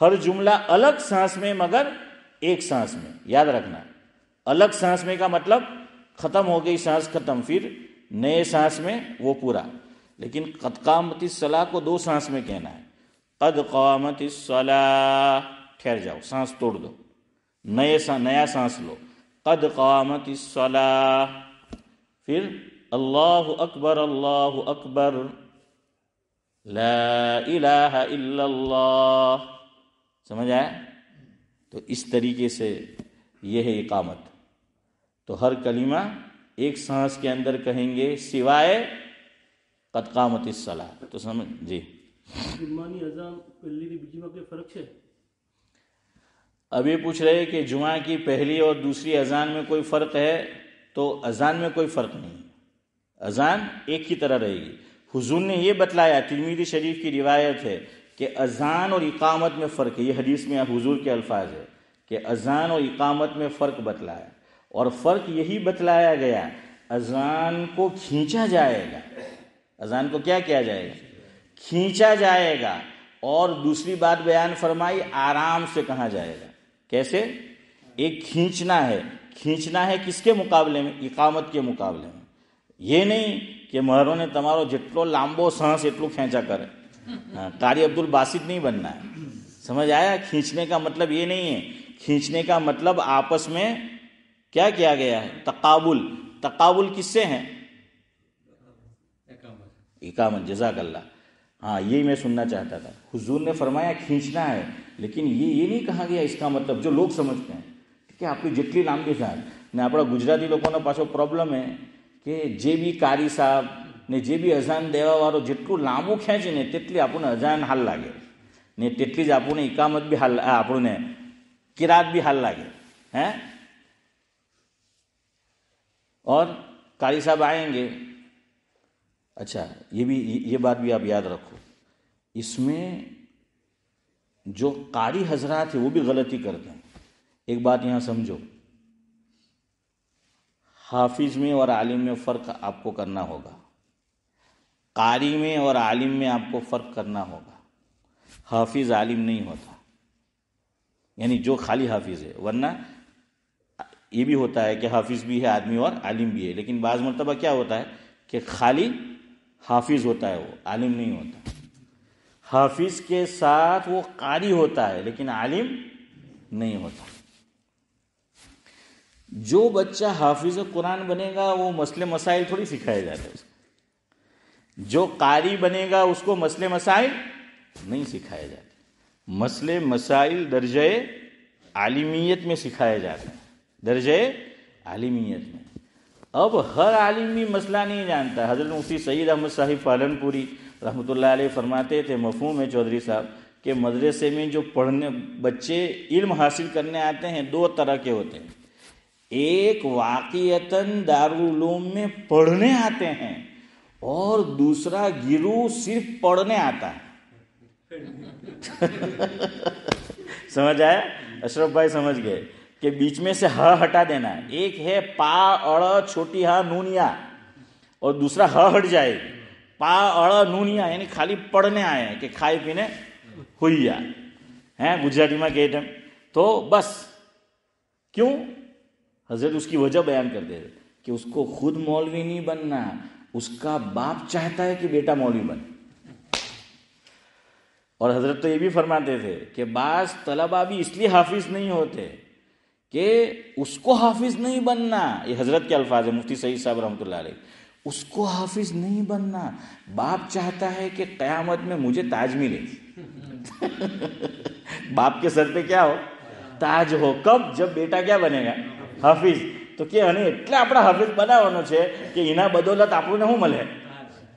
ہر جملہ الگ سانس میں مگر ایک سانس میں. یاد رکھنا, الگ سانس میں کا مطلب ختم ہو گئی سانس ختم, پھر نئے سانس میں وہ پورا. لیکن قد قامت الصلاۃ کو 2 سانس میں کہنا ہے. قد قامت الصلاۃ, ٹھہر جاؤ, سانس توڑ دو, نیا سانس لو. قد قامت الصلاۃ, پھر اللہ اکبر اللہ اکبر, لا الہ الا اللہ. سمجھ آیا؟ تو اس طریقے سے یہ ہے اقامت. تو ہر کلمہ ایک سانس کے اندر کہیں گے سوائے قد قامت الصلاۃ. تو سمجھ جی. جمعانی اذان پہلی کی بیجی میں فرق ہے؟ ابھی پوچھ رہے کہ جمعہ کی پہلی اور دوسری اذان میں کوئی فرق ہے؟ تو اذان میں کوئی فرق نہیں, اذان ایک ہی طرح رہے گی. حضور نے یہ بتلایا, ترمذی شریف کی روایت ہے کہ اذان اور اقامت میں فرق ہے. یہ حدیث میں حضور کے الفاظ ہے کہ اذان اور اقامت میں فرق بتلایا, اور فرق یہی بتلایا گیا اذان کو کھینچا جائے گا. اذان کو کیا کیا جائے گا؟ کھینچا جائے گا. اور دوسری بات بیان فرمائی, آرام سے کہا جائے گا. کیسے؟ ایک کھینچنا ہے, کھینچنا ہے کس کے مقابلے میں؟ اقامت کے مقابلے میں. یہ نہیں کہ مہروں نے تمہارو جتلو لامبو سانس اتلو کھینچا کرے. قاری عبد الباسط نہیں بننا ہے. سمجھ آیا؟ کھینچنے کا مطلب یہ نہیں ہے. کھینچنے کا مطلب آپس میں کیا کیا گیا ہے؟ تقابل. تقابل کس سے ہیں؟ اقامت. جزاک اللہ. ہاں یہی میں سننا چاہتا تھا. حضور نے فرمایا کھینچنا ہے, لیکن یہ نہیں کہا گیا اس کا مطلب جو لوگ سمجھتے ہیں کہ آپ کی જેટલી લાંબી સાંજ ને આપણા ગુજરાતી લોકોનો પાછો પ્રોબ્લેમ છે કે જે બી કારી સાહેબ ને જે બી અઝાન દેવાવાળો જેટલું લાંબુ ખેંચે ને તેટલી આપણને અઝાન હાલ લાગે ને તેટલી જ આપણને ઇકામત બી હાલ, આપણને કિરાત બી હાલ લાગે ہیں. اور قاری صاحب آئیں گے. اچھا یہ بات بھی آپ یاد رکھو, اس میں جو قاری حضرات ہیں وہ بھی غلطی کرتے ہیں. ایک بات یہاں سمجھو, حافظ میں اور عالم میں فرق آپ کو کرنا ہوگا. قاری میں اور عالم میں آپ کو فرق کرنا ہوگا. حافظ عالم نہیں ہوتا, یعنی جو خالی حافظ ہے. ورنہ یہ بھی ہوتا ہے کہ حافظ بھی ہے آدمی اور عالم بھی ہے, لیکن بعض مرتبہ کیا ہوتا ہے کہ خالی حافظ ہوتا ہے, وہ عالم نہیں ہوتا. حافظ کے ساتھ وہ قاری ہوتا ہے لیکن عالم نہیں ہوتا. جو بچہ حافظ قرآن بنے گا وہ مسئلے مسائل تھوڑی سکھائے جاتے ہیں. جو قاری بنے گا اس کو مسئلے مسائل نہیں سکھائے جاتے. مسئلے مسائل درجہ عالمیت میں سکھائے جاتے ہیں, درجہ عالمیت میں. اب ہر عالم بھی مسئلہ نہیں جانتا. حضرت مفتی سید احمد صاحب پالنپوری رحمۃ اللہ علیہ فرماتے تھے, مفہوم ہے چودھری صاحب, کہ مدرسے میں جو پڑھنے بچے علم حاصل کرنے آتے ہیں 2 طرح کے ہوتے ہیں. ایک واقعتاً دارالعلوم میں پڑھنے آتے ہیں, اور دوسرا گروہ صرف پڑھنے آتا ہے. سمجھ آیا؟ اشرف بھائی سمجھ گئے کہ بیچ میں سے ہ ہٹا دینا. ایک ہے پا اڑ چھوٹی ہا نونیا, اور دوسرا ہ ہٹ جائے گی. پا اڑ نونیا یعنی خالی پڑھنے آئے ہیں کہ کھائے پینے ہوئی ہیں گجراتی میں کہتے ہیں. تو بس کیوں؟ حضرت اس کی وجہ بیان کرتے تھے کہ اس کو خود مولوی نہیں بننا, اس کا باپ چاہتا ہے کہ بیٹا مولوی بنے. اور حضرت تو یہ بھی فرماتے تھے کہ بعض طلبہ بھی اس لیے حافظ نہیں ہوتے کہ اس کو حافظ نہیں بننا. یہ حضرت کے الفاظ ہیں, مفتی سعید صاحب رحمۃ اللہ علیہ. اس کو حافظ نہیں بننا, باپ چاہتا ہے کہ قیامت میں مجھے تاج ملے. باپ کے سر پہ کیا ہو؟ تاج ہو. کب؟ جب بیٹا کیا بنے گا؟ حافظ. તો કે અને એટલે આપણે હાફિઝ બનાવવાનો છે કે એના બદોલત આપણને શું મળે?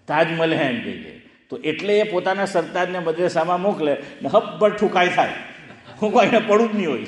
તાજ મળે એમ કહીએ. તો એટલે એ પોતાના સરતાજને મદ્રેસામાં મોકલે ને હબ્બર ઠુકાઈ થાય, હું કોઈ એને પડું જ નહીં હોય.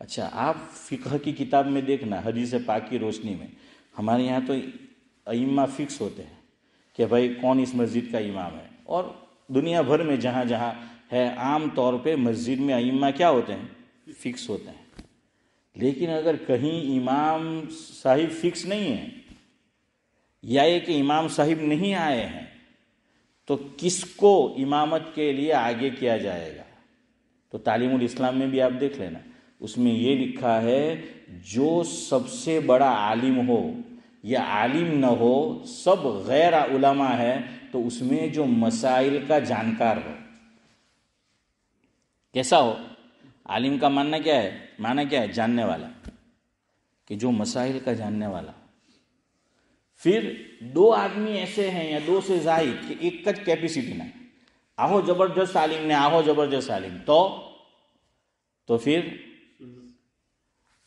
اچھا آپ فقہ کی کتاب میں دیکھنا، حدیث پاک کی روشنی میں، ہمارے یہاں تو ائمہ فکس ہوتے ہیں کہ بھائی کون اس مسجد کا امام ہے، اور دنیا بھر میں جہاں جہاں ہے عام طور پہ مسجد میں ائمہ کیا ہوتے ہیں؟ فکس ہوتے ہیں. لیکن اگر کہیں امام صاحب فکس نہیں ہے یا یہ کہ امام صاحب نہیں آئے ہیں تو کس کو امامت کے لیے آگے کیا جائے گا؟ تو تعلیم الاسلام میں بھی آپ دیکھ لینا، اس میں یہ لکھا ہے جو سب سے بڑا عالم ہو یا عالم نہ ہو، سب غیر علماء ہے، تو اس میں جو مسائل کا جانکار ہو. کیسا ہو؟ عالم کا ماننا کیا ہے؟ معنی کیا ہے؟ جاننے والا، کہ جو مسائل کا جاننے والا. پھر دو آدمی ایسے ہیں یا دو سے زائد کہ ایک کا کیپیسٹی نہ، آہو زبردست عالم نے آہو زبردست عالم، تو پھر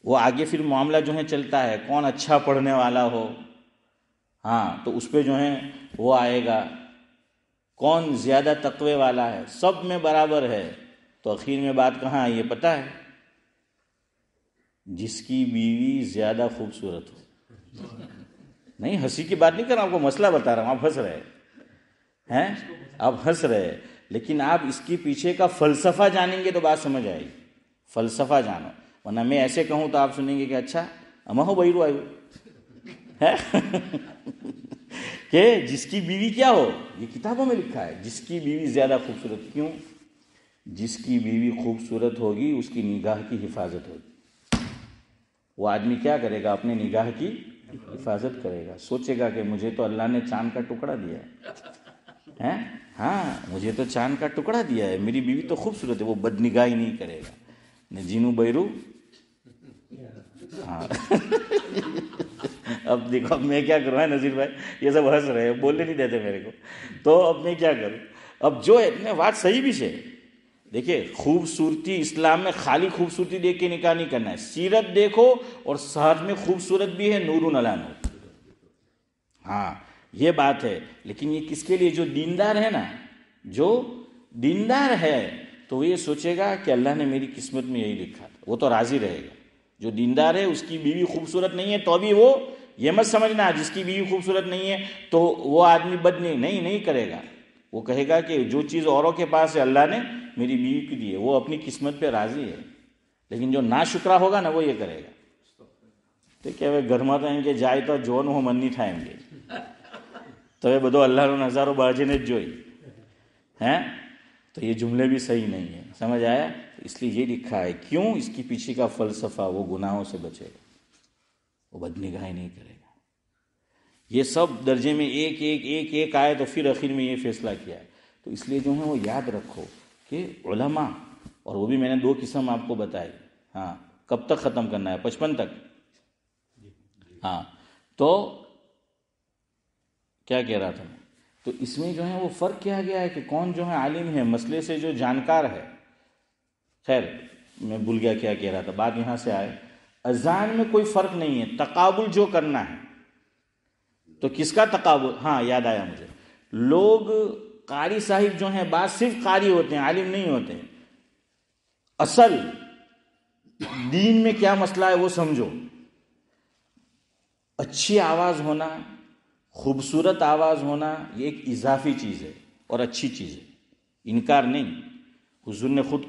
وہ آگے پھر معاملہ جو ہے چلتا ہے، کون اچھا پڑھنے والا ہو، ہاں تو اس پہ جو ہے وہ آئے گا، کون زیادہ تقوی والا ہے، سب میں برابر ہے. تو اخیر میں بات کہاں آئی ہے پتہ ہے؟ جس کی بیوی زیادہ خوبصورت ہو. نہیں ہنسی کی بات نہیں کر رہا، آپ کو مسئلہ بتا رہا ہوں، آپ ہنس رہے ہیں، آپ ہنس رہے، لیکن آپ اس کی پیچھے کا فلسفہ جانیں گے تو بات سمجھ آئے گی. فلسفہ جانو، ورنہ میں ایسے کہوں تو آپ سنیں گے کہ اچھا اما ہو بھائی رو آئے کہ جس کی بیوی کیا ہو، یہ کتابوں میں لکھا ہے، جس کی بیوی زیادہ خوبصورت. کیوں؟ جس کی بیوی خوبصورت ہوگی اس کی نگاہ کی حفاظت ہوگی. وہ آدمی کیا کرے گا؟ اپنی نگاہ کی حفاظت کرے گا، سوچے گا کہ مجھے تو اللہ نے چاند کا ٹکڑا دیا ہے، ہاں مجھے تو چاند کا ٹکڑا دیا ہے، میری بیوی تو خوبصورت ہے. وہ بد نگاہی نہیں کرے گا. نہ جینو بیرو. ہاں اب دیکھو اب میں کیا کروں ہے نذیر بھائی، یہ سب ہنس رہے ہیں، بولنے نہیں دیتے میرے کو، تو اب میں کیا کروں؟ اب جو اتنے بات صحیح بھی ہے. دیکھیے خوبصورتی اسلام میں خالی خوبصورتی دیکھ کے نکاح نہیں کرنا ہے، سیرت دیکھو اور ساتھ میں خوبصورت بھی ہے، نور علی نور. ہاں یہ بات ہے. لیکن یہ کس کے لیے؟ جو دیندار ہے نا، جو دیندار ہے تو وہ یہ سوچے گا کہ اللہ نے میری قسمت میں یہی لکھا تھا، وہ تو راضی رہے گا. جو دیندار ہے اس کی بیوی خوبصورت نہیں ہے تو بھی وہ یہ مت سمجھنا جس کی بیوی خوبصورت نہیں ہے تو وہ آدمی بد نہیں کرے گا. وہ کہے گا کہ جو چیز اوروں کے پاس ہے اللہ نے میری بیوی کی دی ہے، وہ اپنی قسمت پہ راضی ہے. لیکن جو ناشکرا ہوگا نا وہ یہ کرے گا. تو کیا گھر میں تو کہ جائے تو جو ہوں من نہیں تھا گے تو یہ بدو اللہ نظارو باجی نے جوئی ہیں، تو یہ جملے بھی صحیح نہیں ہیں. سمجھ آیا؟ اس لیے یہ لکھا ہے. کیوں؟ اس کی پیچھے کا فلسفہ، وہ گناہوں سے بچے گا، وہ بد نگاہی نہیں کرے گا. یہ سب درجے میں ایک ایک ایک ایک آئے تو پھر آخر میں یہ فیصلہ کیا ہے. تو اس لیے جو ہے وہ یاد رکھو کہ علماء، اور وہ بھی میں نے 2 قسم آپ کو بتائی. ہاں کب تک ختم کرنا ہے؟ 55 تک. ہاں تو کیا کہہ رہا تھا میں؟ تو اس میں جو ہے وہ فرق کیا گیا ہے کہ کون جو ہے عالم ہے، مسئلے سے جو جانکار ہے. خیر میں بھول گیا کیا کہہ رہا تھا، بات یہاں سے آئے. اذان میں کوئی فرق نہیں ہے، تقابل جو کرنا ہے. تو کس کا تقابل؟ ہاں یاد آیا مجھے. لوگ قاری صاحب جو ہیں بعض صرف قاری ہوتے ہیں، عالم نہیں ہوتے. اصل دین میں کیا مسئلہ ہے وہ سمجھو. اچھی آواز ہونا، خوبصورت آواز ہونا یہ ایک اضافی چیز ہے اور اچھی چیز ہے، انکار نہیں. حضور نے خود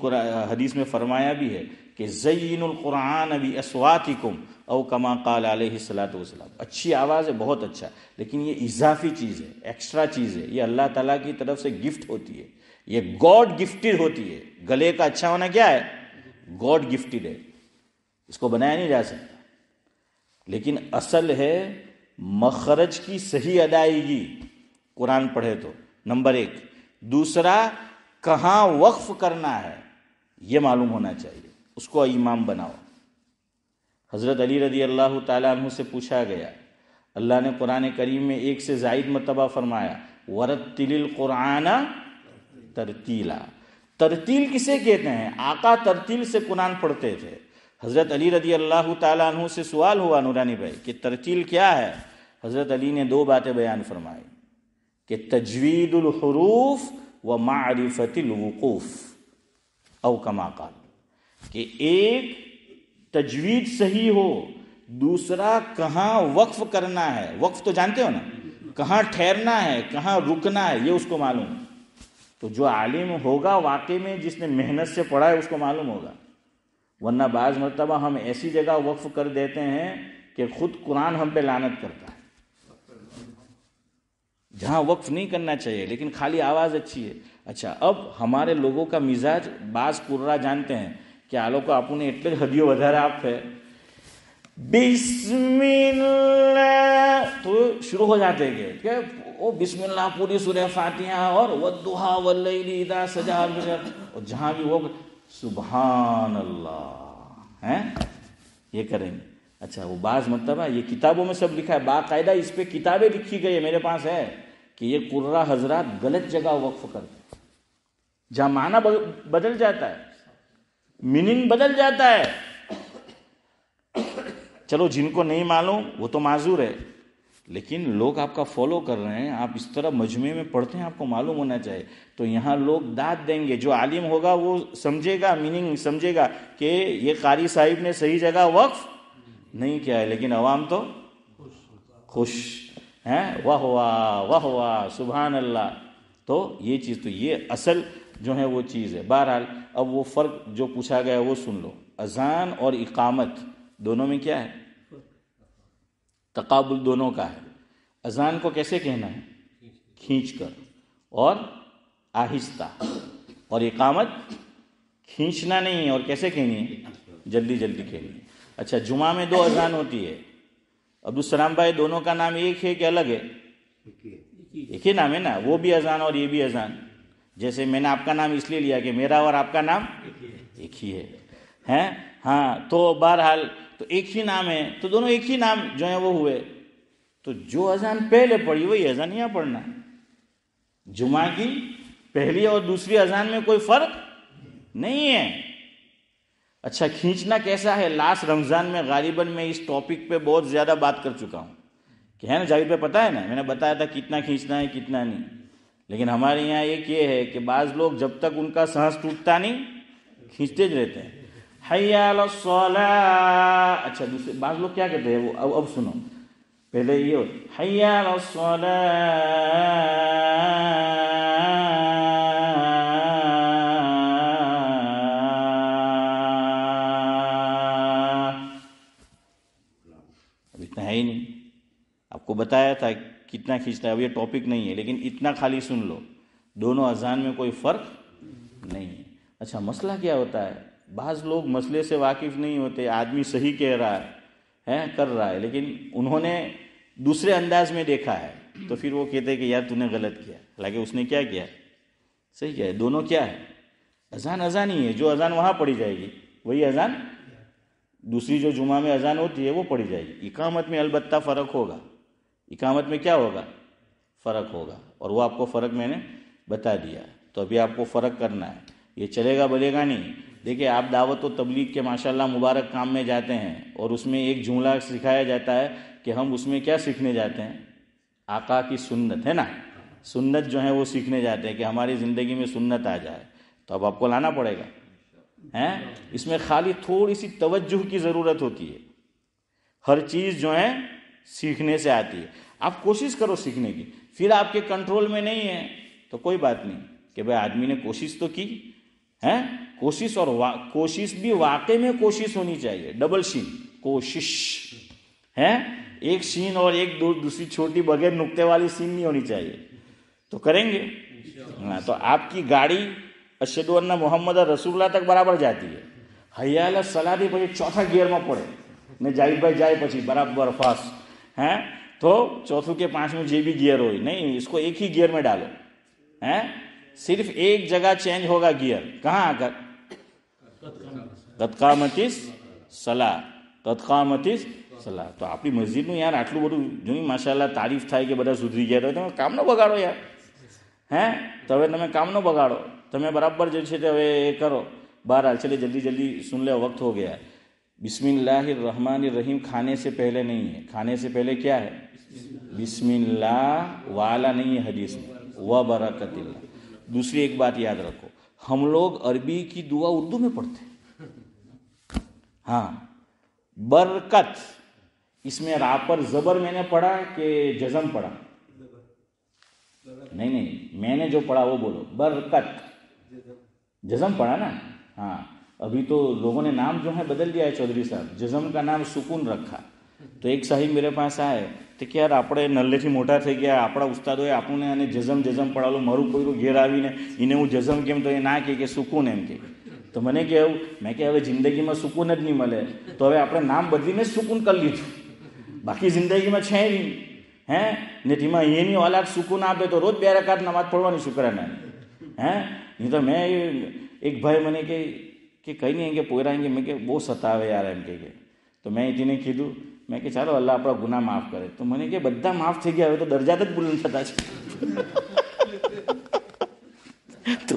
حدیث میں فرمایا بھی ہے کہ زین القرآن باصواتکم او کما قال علیہ الصلوۃ والسلام. اچھی آواز ہے، بہت اچھا، لیکن یہ اضافی چیز ہے، ایکسٹرا چیز ہے. یہ اللہ تعالیٰ کی طرف سے گفٹ ہوتی ہے، یہ گاڈ گفٹڈ ہوتی ہے. گلے کا اچھا ہونا کیا ہے؟ گاڈ گفٹڈ ہے، اس کو بنایا نہیں جا سکتا. لیکن اصل ہے مخرج کی صحیح ادائیگی. قرآن پڑھے تو نمبر 1. دوسرا کہاں وقف کرنا ہے یہ معلوم ہونا چاہیے، اس کو امام بناؤ. حضرت علی رضی اللہ تعالیٰ عنہ سے پوچھا گیا، اللہ نے قرآن کریم میں 1 سے زائد مرتبہ فرمایا ورتل القرآن ترتیلا. ترتیل کسے کہتے ہیں؟ آقا ترتیل سے قرآن پڑھتے تھے. حضرت علی رضی اللہ تعالیٰ عنہ سے سوال ہوا نورانی بھائی کہ ترتیل کیا ہے؟ حضرت علی نے 2 باتیں بیان فرمائی کہ تجوید الحروف و معرفت الوقوف او کما قال، کہ ایک تجوید صحیح ہو، دوسرا کہاں وقف کرنا ہے، وقف تو جانتے ہو نا، کہاں ٹھہرنا ہے کہاں رکنا ہے، یہ اس کو معلوم. تو جو عالم ہوگا واقعی میں جس نے محنت سے پڑھا ہے اس کو معلوم ہوگا. ورنہ بعض مرتبہ ہم ایسی جگہ وقف کر دیتے ہیں کہ خود قرآن ہم پہ لعنت کرتا ہے، جہاں وقف نہیں کرنا چاہیے لیکن خالی آواز اچھی ہے. اچھا اب ہمارے لوگوں کا مزاج بعض قرا جانتے ہیں کہ آ લોકો આપણને એટલે જ હદીઓ વધારે આપે بسم اللہ تو شروع ہو جاتے ہیں کہ وہ بسم اللہ پوری سورہ فاتحہ اور والضحیٰ واللیل اذا سجی، اور جہاں بھی وہ سبحان اللہ ہیں یہ کریں گے. اچھا وہ بعض مرتبہ یہ کتابوں میں سب لکھا ہے، باقاعدہ اس پہ کتابیں لکھی گئی ہے، میرے پاس ہے کہ یہ قرہ حضرات غلط جگہ وقف کرتے ہیں، جہاں معنی بدل جاتا ہے، میننگ بدل جاتا ہے. چلو جن کو نہیں معلوم وہ تو معذور ہے، لیکن لوگ آپ کا فالو کر رہے ہیں، آپ اس طرح مجمع میں پڑھتے ہیں، آپ کو معلوم ہونا چاہیے. تو یہاں لوگ داد دیں گے، جو عالم ہوگا وہ سمجھے گا، میننگ سمجھے گا کہ یہ قاری صاحب نے صحیح جگہ وقف نہیں کیا ہے، لیکن عوام تو خوش ہیں، واہ واہ واہ واہ سبحان اللہ. تو یہ چیز تو یہ اصل جو ہے وہ چیز ہے. بہرحال اب وہ فرق جو پوچھا گیا ہے وہ سن لو. اذان اور اقامت دونوں میں کیا ہے؟ تقابل دونوں کا ہے. اذان کو کیسے کہنا ہے؟ کھینچ کر اور آہستہ، اور اقامت کھینچنا نہیں ہے اور کیسے کہنی ہے؟ جلدی جلدی کہنی ہے. اچھا جمعہ میں 2 اذان ہوتی ہے، عبدالسلام بھائی دونوں کا نام ایک ہے کہ الگ ہے؟ ایک ہی نام ہے نا، وہ بھی اذان اور یہ بھی اذان. جیسے میں نے آپ کا نام اس لیے لیا کہ میرا اور آپ کا نام ایک ہی ہے. ہاں تو بہرحال تو ایک ہی نام ہے، تو دونوں ایک ہی نام جو ہیں وہ ہوئے. تو جو اذان پہلے پڑھی وہی اذان یہاں پڑھنا. جمعہ کی پہلی اور دوسری اذان میں کوئی فرق نہیں ہے. اچھا کھینچنا کیسا ہے؟ لاسٹ رمضان میں غالباً میں اس ٹاپک پہ بہت زیادہ بات کر چکا ہوں کہ ہے نا جاوید پہ پتہ ہے نا، میں نے بتایا تھا کتنا کھینچنا ہے کتنا نہیں. لیکن ہمارے یہاں ایک یہ ہے کہ بعض لوگ جب تک ان کا سانس ٹوٹتا نہیں کھینچتے ج رہتے ہیں. حی علی الصلاۃ. اچھا دوسرے بعض لوگ کیا کہتے ہیں وہ اب سنو، پہلے یہ ہو حی علی الصلاۃ، اب اتنا ہے ہی نہیں. آپ کو بتایا تھا کتنا کھینچتا ہے، اب یہ ٹاپک نہیں ہے لیکن اتنا خالی سن لو، دونوں اذان میں کوئی فرق نہیں ہے. اچھا مسئلہ کیا ہوتا ہے؟ بعض لوگ مسئلے سے واقف نہیں ہوتے، آدمی صحیح کہہ رہا ہے کر رہا ہے لیکن انہوں نے دوسرے انداز میں دیکھا ہے، تو پھر وہ کہتے ہیں کہ یار تو نے غلط کیا، حالانکہ اس نے کیا کیا؟ صحیح کیا ہے. دونوں کیا ہے؟ اذان اذان ہی ہے. جو اذان وہاں پڑھی جائے گی وہی اذان دوسری جو جمعہ میں اذان ہوتی ہے وہ پڑھی جائے گی. اقامت میں البتہ فرق ہوگا. اقامت میں کیا ہوگا؟ فرق ہوگا، اور وہ آپ کو فرق میں نے بتا دیا. تو ابھی آپ کو فرق کرنا ہے، یہ چلے گا بلے گا نہیں. دیکھیں آپ دعوت و تبلیغ کے ماشاءاللہ مبارک کام میں جاتے ہیں اور اس میں ایک جملہ سکھایا جاتا ہے کہ ہم اس میں کیا سیکھنے جاتے ہیں؟ آقا کی سنت ہے نا، سنت جو ہے وہ سیکھنے جاتے ہیں کہ ہماری زندگی میں سنت آ جائے. تو اب آپ کو لانا پڑے گا. اس میں خالی تھوڑی سی توجہ کی ضرورت ہوتی ہے. ہر چیز جو ہے سیکھنے سے آتی ہے. آپ کوشش کرو سیکھنے کی، پھر آپ کے کنٹرول میں نہیں ہے تو کوئی بات نہیں کہ بھائی آدمی نے کوشش تو کی ہے. کوشش اور کوشش بھی واقع میں کوشش ہونی چاہیے. ڈبل شین کوشش ہے، ایک شین اور ایک دوسری چھوٹی بغیر نقطے والی سین نہیں ہونی چاہیے. تو کریں گے تو آپ کی گاڑی اشہد ان محمد رسول اللہ تک برابر جاتی ہے. حی علی الصلاۃ પછી ચોથા ગિયરમાં પડે ને જાહિદ ભાઈ જાય પછી બરાબર ફાસ્ટ ہیں تو چوتھوں کے پانچویں جو بھی گیئر ہوئی نہیں، اس کو ایک ہی گیئر میں ڈالو. صرف ایک جگہ چینج ہوگا گیئر، کہاں آ کر قد قامت الصلاۃ، قد قامت الصلاۃ. તો આપણી મસ્જિદનું યાર આટલું બધું જોઈ માશાઅલ્લાહ તારીફ થાય કે બધા સુધરી ગયા, તો તમે કામ ન બગાડો યાર. તો હવે તમે કામ ન બગાડો, તમે બરાબર જે છે તે હવે એ કરો. બહરહાલ ચલે જલ્દી જલ્દી સુન લે، وقت ہو گیا. بسم اللہ الرحمن الرحیم کھانے سے پہلے نہیں ہے. کھانے سے پہلے کیا ہے؟ بسم اللہ والا نہیں ہے حدیث میں، وبرکت اللہ. دوسری ایک بات یاد رکھو، ہم لوگ عربی کی دعا اردو میں پڑھتے ہیں. ہاں برکت، اس میں را پر زبر میں نے پڑھا کہ جزم پڑھا؟ نہیں، میں نے جو پڑھا وہ بولو. برکت جزم پڑھا نا. ہاں ابھی تو لوگوں نے نام جو ہے بدل دیا ہے چودھری صاحب، جزم کا نام سکون رکھا. તો એક સાહેબ મેરે પાસે આવે તો કે યાર આપણે નલ્લેથી મોટા થઈ ગયા, આપણા ઉસ્તાદોએ આપણને આને જઝમ પડાવેલું, મારું કોઈનું ઘેર આવીને એને હું જઝમ કેમ, તો એ ના કે સુકૂન એમ કે. તો મને કે એવું, મેં કે હવે જિંદગીમાં સુકૂન જ નહીં મળે તો હવે આપણે નામ બદલીને જ સુકૂન કરી લીધું, બાકી જિંદગીમાં છે નહીં. હે ને તેમાં એની ઓલાદ સુકૂન આપે તો રોજ 2 રકાત નમાઝ પઢવાની શુક્રાના. હે નહીં તો મેં એક ભાઈ મને કે કંઈ નહીં કે પોયરા કે મેં કે બહુ સતાવે યાર એમ કે. તો મેં તેને કીધું, મેં કે ચાલો અલ્લાહ આપણા ગુના માફ કરે. તો મને કે બધા માફ થઈ ગયા, હવે તો દરજાત જ બુલંદ થતા છે. તો